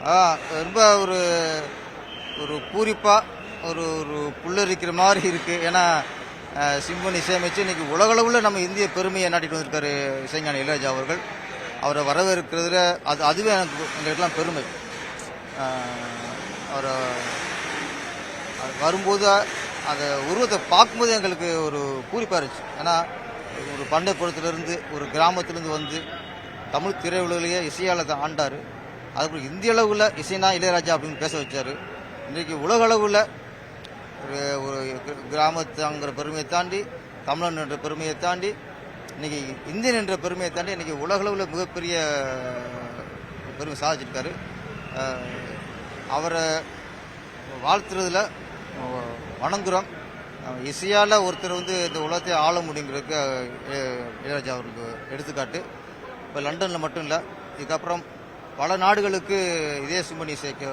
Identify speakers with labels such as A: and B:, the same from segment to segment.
A: ரொம்ப ஒரு ஒரு பூரிப்பாக ஒரு ஒரு புல்லரிக்கிற மாதிரி இருக்குது. ஏன்னா சிம்பொனி இசையமைச்சு இன்னைக்கு உலகளவில் நம்ம இந்திய பெருமையை நாட்டிட்டு வந்திருக்காரு இசைஞானி இளையராஜா அவர்கள். அவரை வரவேற்கிறதுல அதுவே எங்களுக்கெல்லாம் பெருமை. அவரை வரும்போது அந்த உருவத்தை பார்க்கும்போது எங்களுக்கு ஒரு பூரிப்பாக இருந்துச்சு. ஏன்னா ஒரு பண்டைப்புறத்துலேருந்து ஒரு கிராமத்திலேருந்து வந்து தமிழ் திரையுலகிலேயே இசையாளத்தை ஆண்டார். அதுக்கப்புறம் இந்திய அளவில் இசைனா இளையராஜா அப்படின்னு பேச வச்சார். இன்றைக்கு உலக அளவில் ஒரு கிராமத்தாங்கிற பெருமையை தாண்டி, தமிழன் என்ற பெருமையை தாண்டி, இன்றைக்கி இந்தியன் என்ற பெருமையை தாண்டி இன்றைக்கி உலகளவில் மிகப்பெரிய பெருமை சாதிச்சிருக்காரு. அவரை வாழ்த்துறதுல வணங்குறோம். இசையால் ஒருத்தர் வந்து இந்த உலகத்தை ஆள முடியுங்கிறதுக்கு இளையராஜா அவருக்கு எடுத்துக்காட்டு. இப்போ லண்டனில் மட்டும் இல்லை, இதுக்கப்புறம் பல நாடுகளுக்கு இதே சிம்பொனி இசைக்க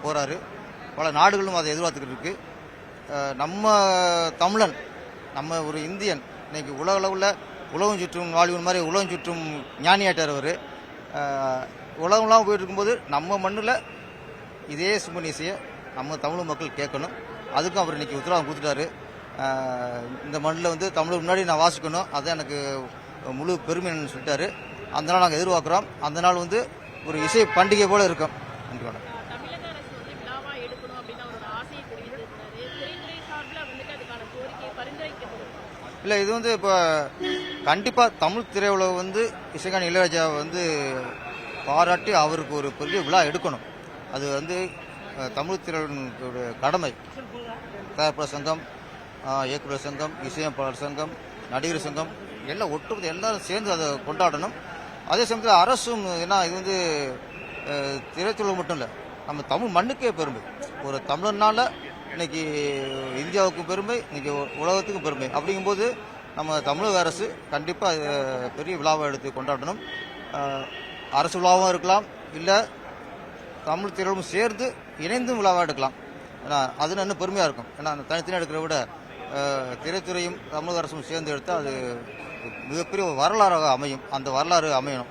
A: போகிறாரு. பல நாடுகளும் அதை எதிர்பார்த்துக்கிட்டு இருக்கு. நம்ம தமிழன், நம்ம ஒரு இந்தியன் இன்னைக்கு உலக அளவில் உலகம் சுற்றும் வாலிபன் மாதிரி உலகம் சுற்றும் ஞானியாட்டார் அவர். உலகம்லாம் போயிட்டு இருக்கும்போது நம்ம மண்ணில் இதே சிம்பொனி இசையை நம்ம தமிழ் மக்கள் கேட்கணும். அதுக்கும் அவர் இன்னைக்கு உத்தரவாதம் கொடுத்துட்டாரு. இந்த மண்ணில் வந்து தமிழ் முன்னாடி நான் வாசிக்கணும், அதுதான் எனக்கு முழு பெருமைன்னு சொல்லிட்டாரு. அந்த நாள் நாங்கள் எதிர்பார்க்குறோம். அந்த நாள் வந்து ஒரு இசை பண்டிகை போல இருக்கும். நன்றி வணக்கம். இல்லை, இது வந்து இப்போ கண்டிப்பாக தமிழ் திரையுலகம் வந்து இசைஞானி இளையராஜாவை வந்து பாராட்டி அவருக்கு ஒரு பெரிய விழா எடுக்கணும். அது வந்து தமிழ் திரையுடைய கடமை. தயாரிப்பாளர் சங்கம், இயக்குநர் சங்கம், இசையமைப்பாளர் சங்கம், நடிகர் சங்கம் எல்லாம் ஒட்டுமொத்த எல்லாரும் சேர்ந்து அதை கொண்டாடணும். அதே சமயத்தில் அரசும், ஏன்னா இது வந்து திரைத்துறை மட்டும் இல்லை, நம்ம தமிழ் மண்ணுக்கே பெருமை. ஒரு தமிழனால இன்னைக்கு இந்தியாவுக்கும் பெருமை, இன்னைக்கு உலகத்துக்கும் பெருமை. அப்படிங்கும்போது நம்ம தமிழக அரசு கண்டிப்பாக பெரிய விழாவை எடுத்து கொண்டாடணும். அரசு விழாவும் இருக்கலாம், இல்லை தமிழ் திரையும் சேர்ந்து இணைந்தும் விழாவாக எடுக்கலாம். ஏன்னா அது இன்னும் பெருமையாக இருக்கும். ஏன்னா அந்த தனித்தனியாக எடுக்கிறத விட திரைத்துறையும் தமிழக அரசும் சேர்ந்து எடுத்தால் அது மிகப்பெரிய வரலாறாக அமையும். அந்த வரலாறு அமையணும்.